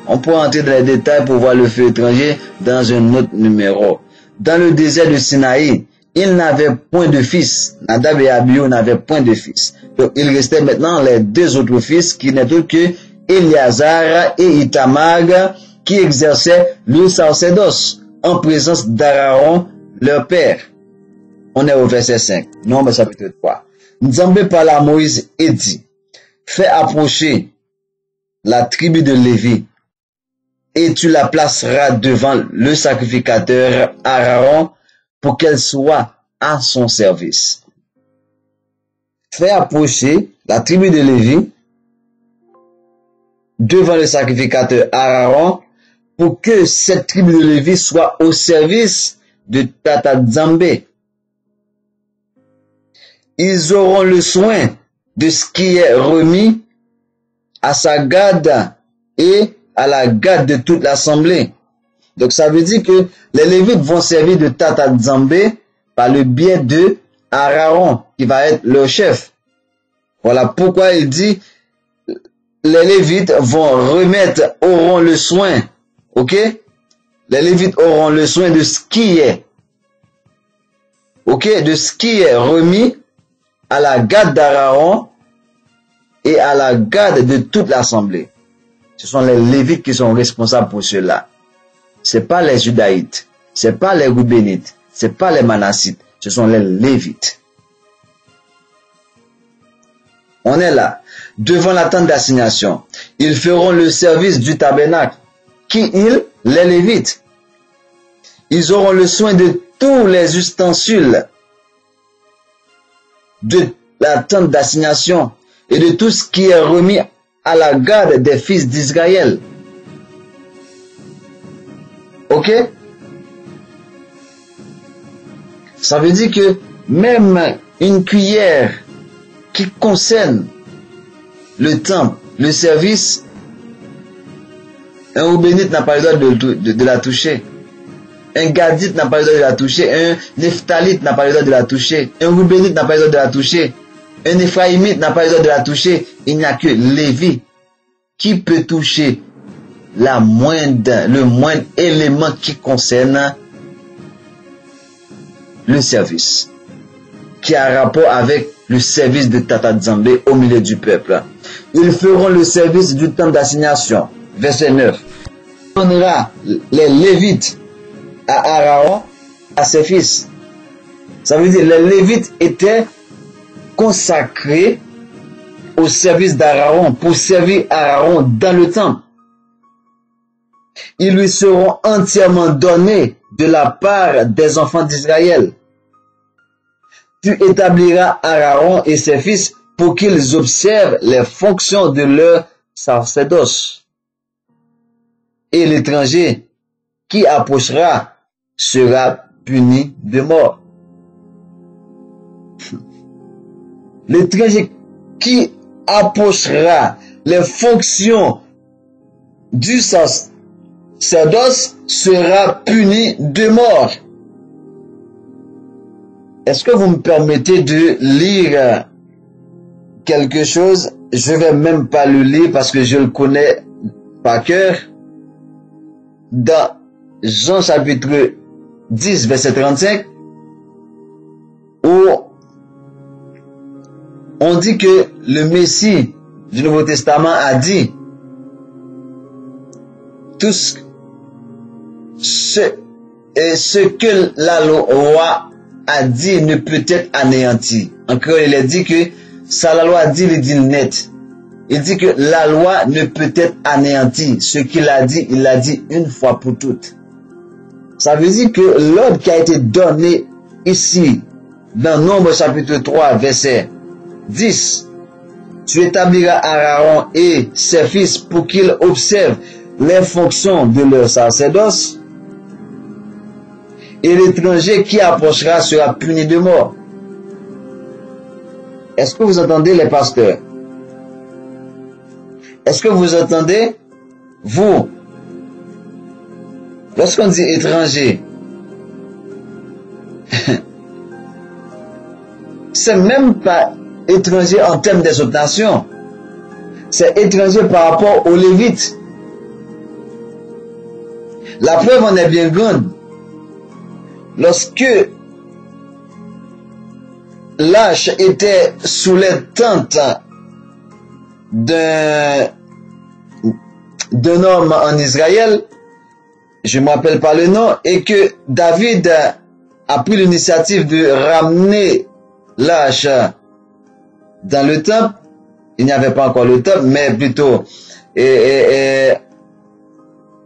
C: On peut entrer dans les détails pour voir le feu étranger dans un autre numéro. Dans le désert de Sinaï, ils n'avaient point de fils. Nadab et Abihu n'avaient point de fils. Donc il restait maintenant les deux autres fils qui n'étaient autres que Éléazar et Itamar qui exerçaient le sacerdoce en présence d'Aaron, leur père. On est au verset 5, Nombre chapitre 3. Nzambe parla à Moïse et dit, fais approcher la tribu de Lévi et tu la placeras devant le sacrificateur Aaron pour qu'elle soit à son service. Fais approcher la tribu de Lévi devant le sacrificateur Aaron pour que cette tribu de Lévi soit au service de Tata Nzambe. Ils auront le soin de ce qui est remis à sa garde et à la garde de toute l'assemblée. Donc ça veut dire que les Lévites vont servir de Tata Nzambe par le biais de Aaron, qui va être leur chef. Voilà pourquoi il dit, les Lévites auront le soin, Les Lévites auront le soin de ce qui est, de ce qui est remis à la garde d'Aaron et à la garde de toute l'assemblée. Ce sont les Lévites qui sont responsables pour cela. C'est pas les Judaïtes, c'est pas les Roubénites, c'est pas les Manassites, ce sont les Lévites. On est là, devant la tente d'assignation. Ils feront le service du tabernacle. Qui ils? Les Lévites. Ils auront le soin de tous les ustensiles de la tente d'assignation et de tout ce qui est remis à la garde des fils d'Israël. Ça veut dire que même une cuillère qui concerne le temple, le service, un Roubénite n'a pas le droit de la toucher. Un Gadite n'a pas le droit de la toucher. Un Nephtalite n'a pas le droit de la toucher. Un Roubénite n'a pas le droit de la toucher. Un Éphraïmite n'a pas le droit de la toucher. Il n'y a que Lévi qui peut toucher le moindre élément qui concerne le service, qui a rapport avec le service de Tata Nzambe au milieu du peuple. Ils feront le service du temps d'assignation. Verset 9. Il donnera les Lévites à Aaron, à ses fils. Ça veut dire les Lévites étaient consacrés au service d'Aaron, pour servir Aaron dans le temple. Ils lui seront entièrement donnés de la part des enfants d'Israël. Tu établiras Aaron et ses fils pour qu'ils observent les fonctions de leur sacerdoce. Et l'étranger qui approchera sera puni de mort. L'étranger qui approchera les fonctions du sacerdoce sera puni de mort. Est-ce que vous me permettez de lire quelque chose? Je vais même pas le lire parce que je le connais par cœur dans Jean chapitre 10, verset 35, où on dit que le Messie du Nouveau Testament a dit tout ce que la loi a dit ne peut être anéanti. Encore, il a dit que ça, la loi a dit, il dit net. Il dit que la loi ne peut être anéantie. Ce qu'il a dit, il l'a dit une fois pour toutes. Ça veut dire que l'ordre qui a été donné ici, dans Nombre chapitre 3, verset 10, tu établiras Aaron et ses fils pour qu'ils observent les fonctions de leur sacerdoce, et l'étranger qui approchera sera puni de mort. Est-ce que vous entendez les pasteurs? Est-ce que vous entendez, vous? Lorsqu'on dit étranger, c'est même pas étranger en termes des autres nations. C'est étranger par rapport aux Lévites. La preuve en est bien grande. Lorsque l'arche était sous les tentes d'un homme en Israël, je ne me rappelle pas le nom, et que David a pris l'initiative de ramener l'arche dans le temple. Il n'y avait pas encore le temple, mais plutôt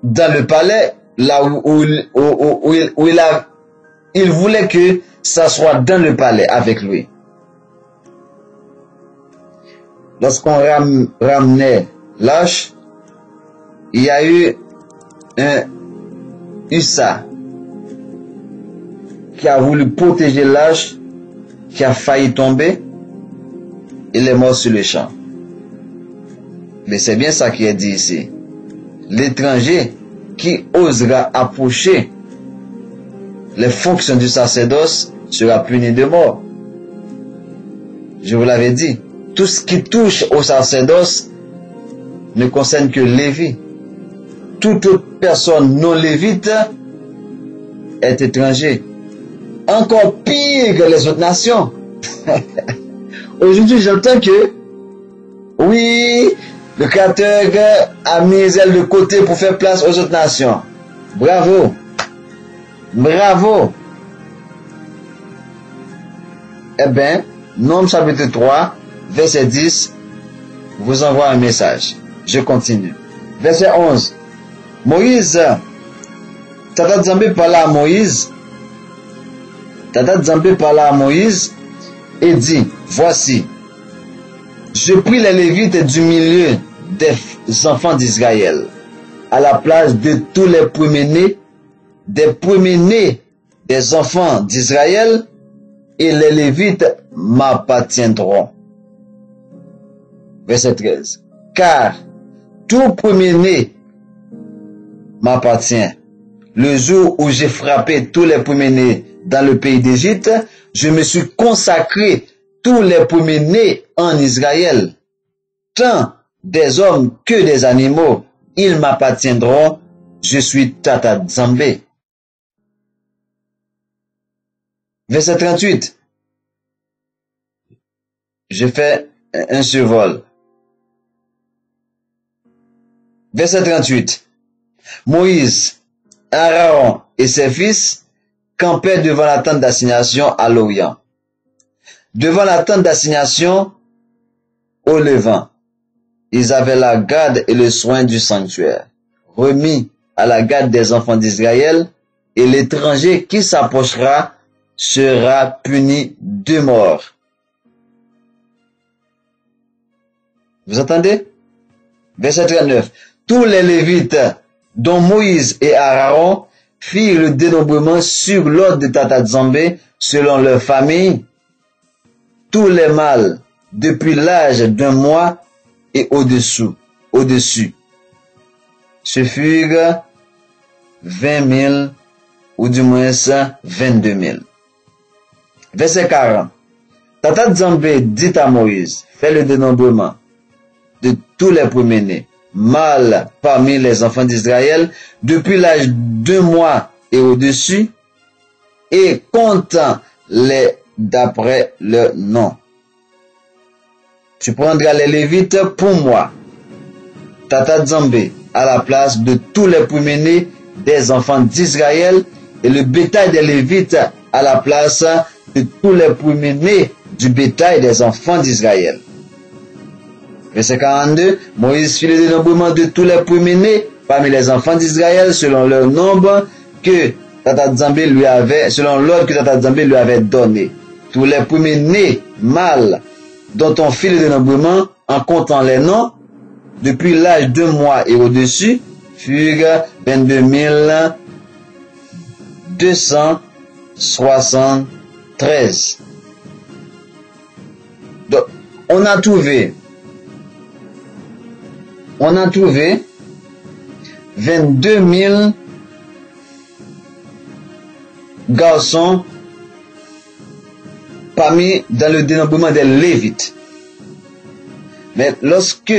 C: dans le palais, là où il voulait que ça soit dans le palais avec lui. Lorsqu'on ramenait l'arche, il y a eu un Ussa qui a voulu protéger l'arche, qui a failli tomber. Il est mort sur le champ. Mais c'est bien ça qui est dit ici. L'étranger qui osera approcher les fonctions du sacerdoce sera puni de mort. Je vous l'avais dit, tout ce qui touche au sacerdoce ne concerne que Lévi. Toute autre personne non lévite est étranger. Encore pire que les autres nations. Aujourd'hui, j'entends que, oui, le Créateur a mis elle de côté pour faire place aux autres nations. Bravo. Bravo. Eh bien, Nombre chapitre 3, verset 10, vous envoie un message. Je continue. Verset 11. Moïse, Tata Nzambe parla à Moïse. Tata Nzambe parla à Moïse et dit, voici, je pris les Lévites du milieu des enfants d'Israël, à la place de tous les premiers-nés, des enfants d'Israël, et les Lévites m'appartiendront. Verset 13. Car tout premier-né m'appartient. Le jour où j'ai frappé tous les premiers-nés dans le pays d'Égypte, je me suis consacré tous les premiers-nés en Israël. Tant des hommes que des animaux, ils m'appartiendront. Je suis Tata Nzambe. Verset 38. Je fais un survol. Verset 38. Moïse, Aaron et ses fils campaient devant la tente d'assignation à l'Orient. Devant la tente d'assignation au Levant, ils avaient la garde et le soin du sanctuaire, remis à la garde des enfants d'Israël, et l'étranger qui s'approchera sera puni de mort. Vous entendez? Verset 39. Tous les Lévites, dont Moïse et Aaron, firent le dénombrement sur l'ordre de Tata Nzambe selon leur famille. Tous les mâles, depuis l'âge d'1 mois et au-dessus, ce furent 20 000 ou du moins 22 000. Verset 40. Tata Nzambe dit à Moïse, fais le dénombrement de tous les premiers-nés mâles parmi les enfants d'Israël depuis l'âge de 2 mois et au-dessus, et compte-les d'après leur nom. Tu prendras les Lévites pour moi, Tata Zambé, à la place de tous les premiers-nés des enfants d'Israël, et le bétail des Lévites à la place de tous les premiers-nés du bétail des enfants d'Israël. Verset 42, Moïse fit le dénombrement de tous les premiers-nés parmi les enfants d'Israël selon leur nombre que Tata Zambé lui avait, selon l'ordre que Tata Zambé lui avait donné. Tous les premiers-nés mâles dont on fit le dénombrement en comptant les noms depuis l'âge de 2 mois et au-dessus furent 22 273. Donc, on a trouvé 22 000 garçons dans le dénombrement des Lévites. Mais lorsque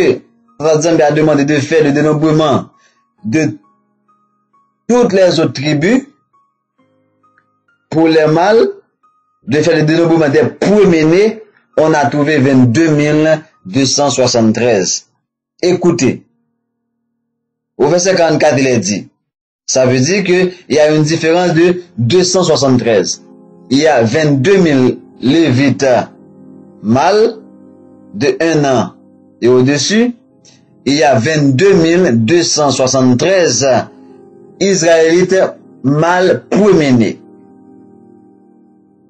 C: Tata Zambé a demandé de faire le dénombrement de toutes les autres tribus, pour les mâles, de faire le dénombrement des premiers-nés, on a trouvé 22 273. Écoutez, au verset 44, il est dit, ça veut dire qu'il y a une différence de 273. Il y a 22 000 Lévites mâles de 1 an et au-dessus. Il y a 22 273 Israélites mâles premiers-nés.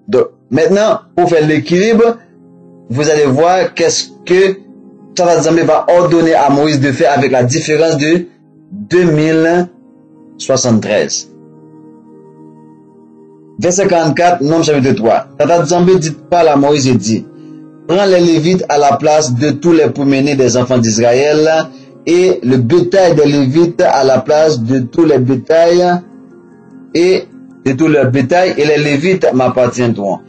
C: Donc, maintenant, pour faire l'équilibre, vous allez voir qu'est-ce que Tata Zambé va ordonner à Moïse de faire avec la différence de 2073. Verset 44, Nombre chapitre 3. Tata Zambé dit par à Moïse et dit, prends les Lévites à la place de tous les premiers-nés des enfants d'Israël et le bétail des Lévites à la place de tous les bétails et les Lévites m'appartiendront.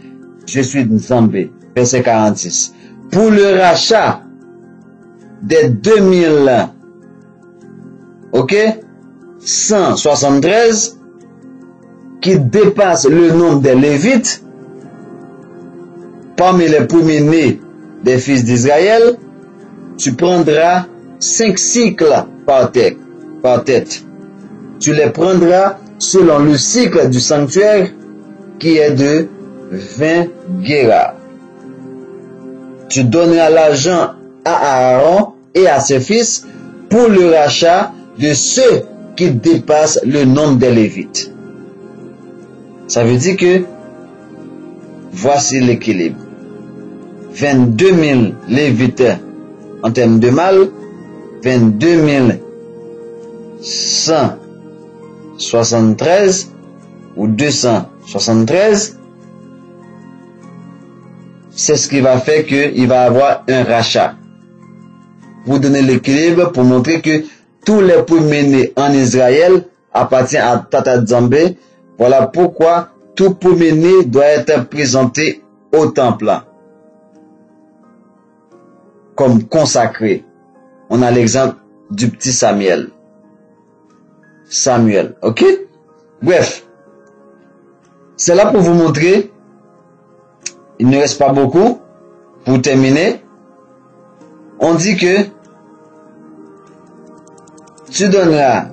C: Je suis Zambé. Verset 46. Pour le rachat des 173 qui dépassent le nombre des Lévites parmi les premiers-nés des fils d'Israël, tu prendras 5 cycles par tête. Tu les prendras selon le cycle du sanctuaire qui est de 20 guérars. Tu donneras l'argent à Aaron et à ses fils pour le rachat de ceux qui dépassent le nombre des Lévites. Ça veut dire que voici l'équilibre. 22 000 Lévites en termes de mâles, 22 173 ou 273, c'est ce qui va faire qu'il va avoir un rachat. Pour donner l'équilibre, pour montrer que tous les premiers-nés en Israël appartiennent à Tata Zambé. Voilà pourquoi tout premier-né doit être présenté au temple comme consacré. On a l'exemple du petit Samuel. Ok? Bref, c'est là pour vous montrer. Il ne reste pas beaucoup. Pour terminer, on dit que tu donneras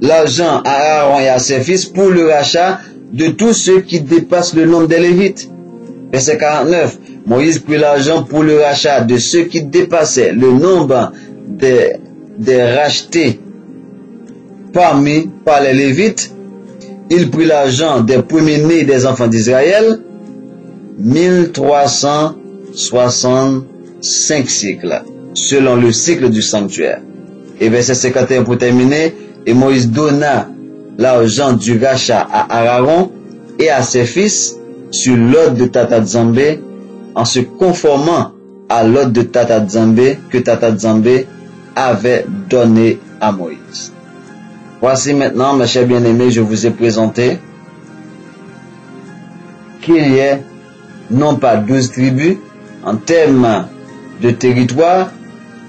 C: l'argent à Aaron et à ses fils pour le rachat de tous ceux qui dépassent le nombre des Lévites. Verset 49. Moïse prit l'argent pour le rachat de ceux qui dépassaient le nombre des rachetés par les Lévites. Il prit l'argent des premiers-nés des enfants d'Israël, 1365 cycles, selon le cycle du sanctuaire. Et verset 51 pour terminer, et Moïse donna l'argent du rachat à Aaron et à ses fils sur l'ordre de Tata Zambé, en se conformant à l'ordre de Tata Zambé que Tata Zambé avait donné à Moïse. Voici maintenant, mes chers bien-aimés, je vous ai présenté qu'il y ait non pas 12 tribus en termes de territoire,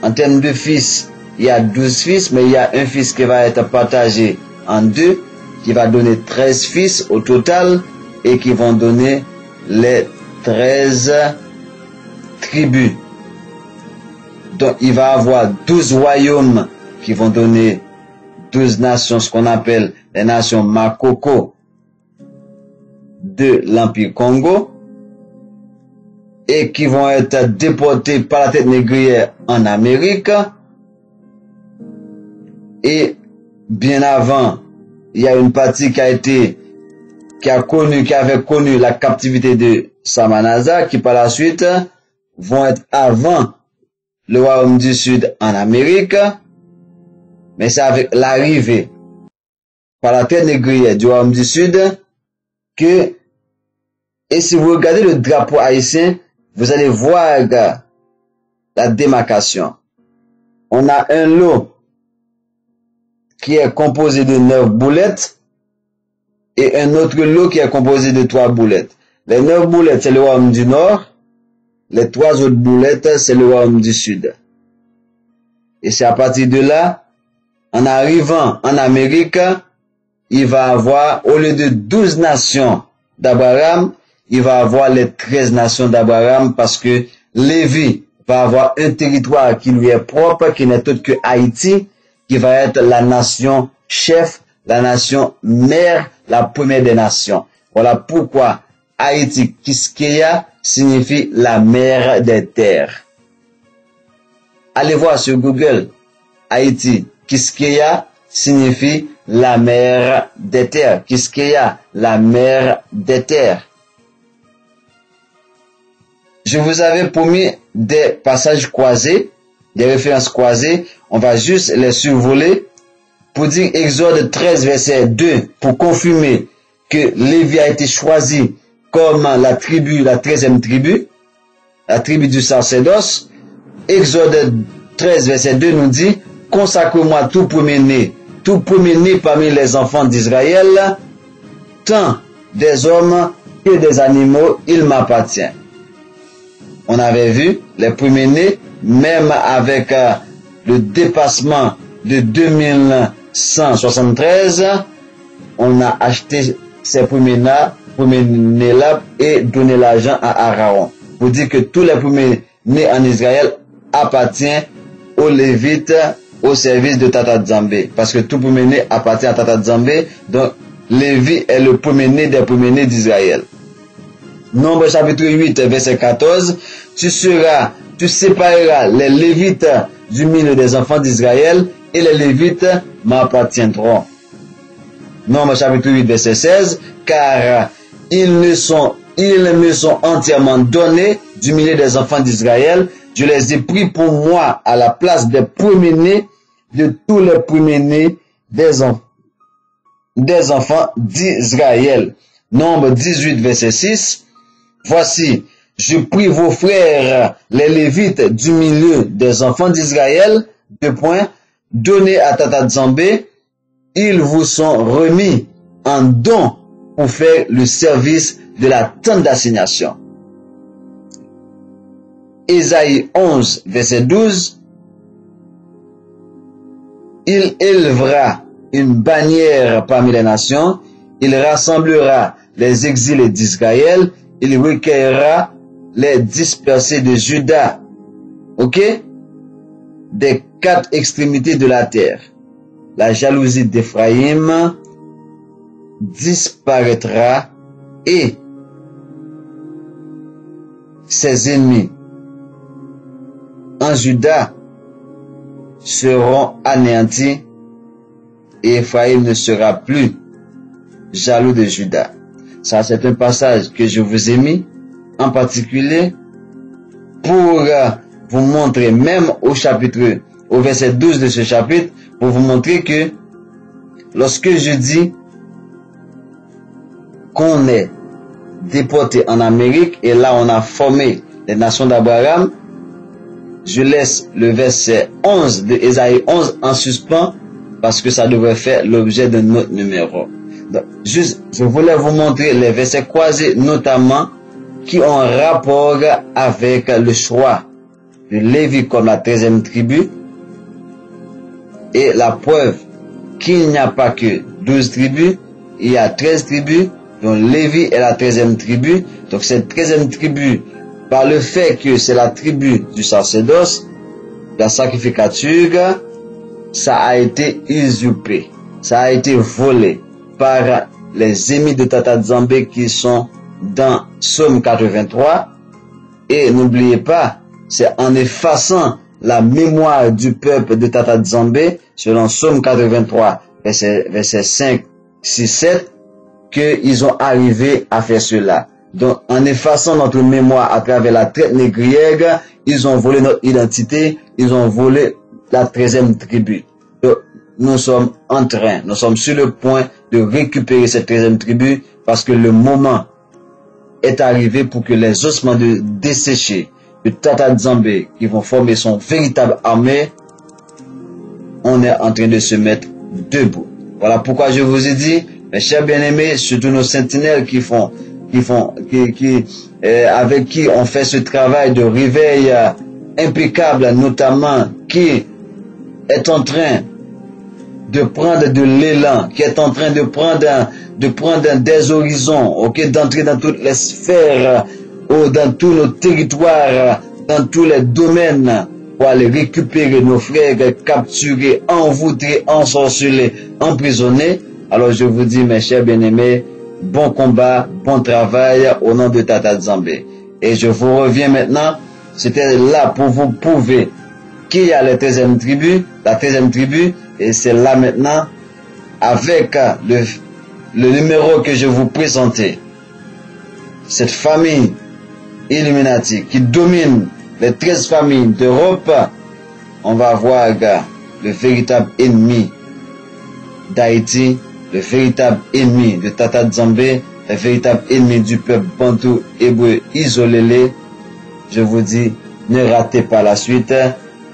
C: en termes de fils il y a 12 fils, mais il y a un fils qui va être partagé en deux, qui va donner 13 fils au total, et qui vont donner les 13 tribus. Donc il va avoir 12 royaumes qui vont donner 12 nations, ce qu'on appelle les nations Makoko de l'Empire Congo, et qui vont être déportés par la tête négrière en Amérique. Et bien avant, il y a une partie qui avait connu la captivité de Samanaza, qui par la suite vont être avant le royaume du Sud en Amérique. Mais c'est avec l'arrivée par la terre négrière du royaume du Sud que, et si vous regardez le drapeau haïtien, vous allez voir la démarcation. On a un lot qui est composé de 9 boulettes et un autre lot qui est composé de 3 boulettes. Les 9 boulettes, c'est le royaume du Nord. Les 3 autres boulettes, c'est le royaume du Sud. Et c'est à partir de là, en arrivant en Amérique, il va avoir, au lieu de 12 nations d'Abraham, il va avoir les 13 nations d'Abraham, parce que Lévi va avoir un territoire qui lui est propre, qui n'est autre que Haïti, qui va être la nation chef, la nation mère, la première des nations. Voilà pourquoi Haïti Kiskeya signifie la mère des terres. Allez voir sur Google, Haïti Kiskeya signifie la mère des terres. Kiskeya, la mère des terres. Je vous avais promis des passages croisés, des références croisées. On va juste les survoler pour dire Exode 13, verset 2, pour confirmer que Lévi a été choisi comme la tribu, la 13e tribu, la tribu du sacerdoce. Exode 13, verset 2 nous dit: consacre-moi tout premier-né parmi les enfants d'Israël, tant des hommes que des animaux, il m'appartient. On avait vu les premiers-nés, même avec le dépassement de 2173, on a acheté ces premiers-nés-là et donné l'argent à Aaron. Pour dire que tous les premiers-nés en Israël appartiennent aux Lévites, au service de Tata Nzambe. Parce que tout premier-né appartient à Tata Nzambe, donc Lévi est le premier-né des premiers-nés d'Israël. Nombre chapitre 8, verset 14, tu sépareras les Lévites du milieu des enfants d'Israël, et les Lévites m'appartiendront. Nombre chapitre 8, verset 16, car ils me sont entièrement donnés du milieu des enfants d'Israël, je les ai pris pour moi à la place des premiers-nés de tous les premiers-nés des enfants d'Israël. Nombre 18, verset 6, voici, je prie vos frères, les Lévites du milieu des enfants d'Israël, donnés à Tata Nzambe, ils vous sont remis en don pour faire le service de la tente d'assignation. Ésaïe 11, verset 12, il élèvera une bannière parmi les nations, il rassemblera les exilés d'Israël, il recueillera les dispersés de Juda, ok, des 4 extrémités de la terre. La jalousie d'Éphraïm disparaîtra et ses ennemis en Juda seront anéantis et Éphraïm ne sera plus jaloux de Juda. Ça, c'est un passage que je vous ai mis en particulier pour vous montrer, même au verset 12 de ce chapitre, pour vous montrer que lorsque je dis qu'on est déporté en Amérique et là on a formé les nations d'Abraham, je laisse le verset 11 de Ésaïe 11 en suspens parce que ça devrait faire l'objet de notre numéro. Donc, juste, je voulais vous montrer les versets croisés, notamment qui ont rapport avec le choix de Lévi comme la 13e tribu Et la preuve qu'il n'y a pas que 12 tribus, il y a 13 tribus, dont Lévi est la 13e tribu. Donc cette 13e tribu, par le fait que c'est la tribu du sacerdoce, la sacrificature, ça a été usurpé, ça a été volé par les émis de Tata Nzambe qui sont dans Psaume 83. Et n'oubliez pas, c'est en effaçant la mémoire du peuple de Tata Nzambe, selon Psaume 83, verset 5, 6, 7, qu'ils ont arrivé à faire cela. Donc, en effaçant notre mémoire à travers la traite négrière, ils ont volé notre identité, ils ont volé la 13e tribu. Donc, nous sommes sur le point de récupérer cette 13e tribu parce que le moment est arrivé pour que les ossements desséchés de Tata Nzambe qui vont former son véritable armée, on est en train de se mettre debout. Voilà pourquoi je vous ai dit, mes chers bien-aimés, surtout nos sentinelles avec qui on fait ce travail de réveil impeccable, notamment qui est en train de prendre de l'élan, qui est en train de prendre des horizons, ok, d'entrer dans toutes les sphères, dans tous nos territoires, dans tous les domaines, pour aller récupérer nos frères capturés, envoûtés, ensorcelés, emprisonnés. Alors je vous dis, mes chers bien-aimés, bon combat, bon travail au nom de Tata Nzambe. Et je vous reviens maintenant, c'était là pour vous prouver qu'il y a la 13e tribu, et c'est là maintenant, avec le numéro que je vous présentais, cette famille Illuminati qui domine les 13 familles d'Europe, on va voir le véritable ennemi d'Haïti, le véritable ennemi de Tata Nzambe, le véritable ennemi du peuple bantou hébreu isolé. Je vous dis, ne ratez pas la suite,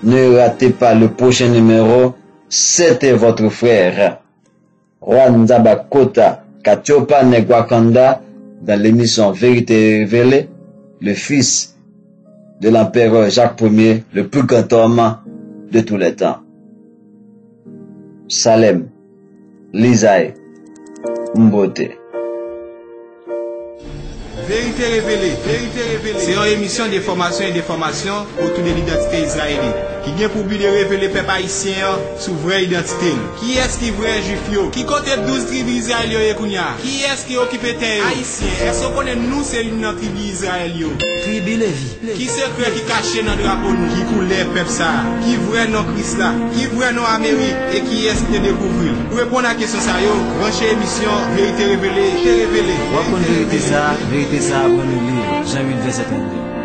C: ne ratez pas le prochain numéro. C'était votre frère Rwanzaba Kota Katiopa Negwakanda dans l'émission Vérité Révélée, le fils de l'empereur Jacques Ier, le plus grand homme de tous les temps. Salem, Lisaï, Mbote.
A: Vérité révélée, c'est une émission d'information et d'information autour de l'identité israélite, qui vient pour but de révéler le peuple haïtien sous vraie identité. Qui est-ce qui est vrai juif yo? Qui compte 12 tribus israéliennes kounya? Qui est-ce qui occupe terre? Haïtien. Est-ce qu'on connaît nous c'est une tribu israélien?
B: Tribu Lévi.
A: Qui secret qui caché dans le drapeau nous? Qui coulait peuple ça? Qui vrai non Christ là? Qui vrai non Amérique? Et qui est-ce qui te découvre? Pour répondre à la question ça yo, branchez émission Vérité révélée,
B: Vérité ça, après nous lire, Jean 8, verset 32.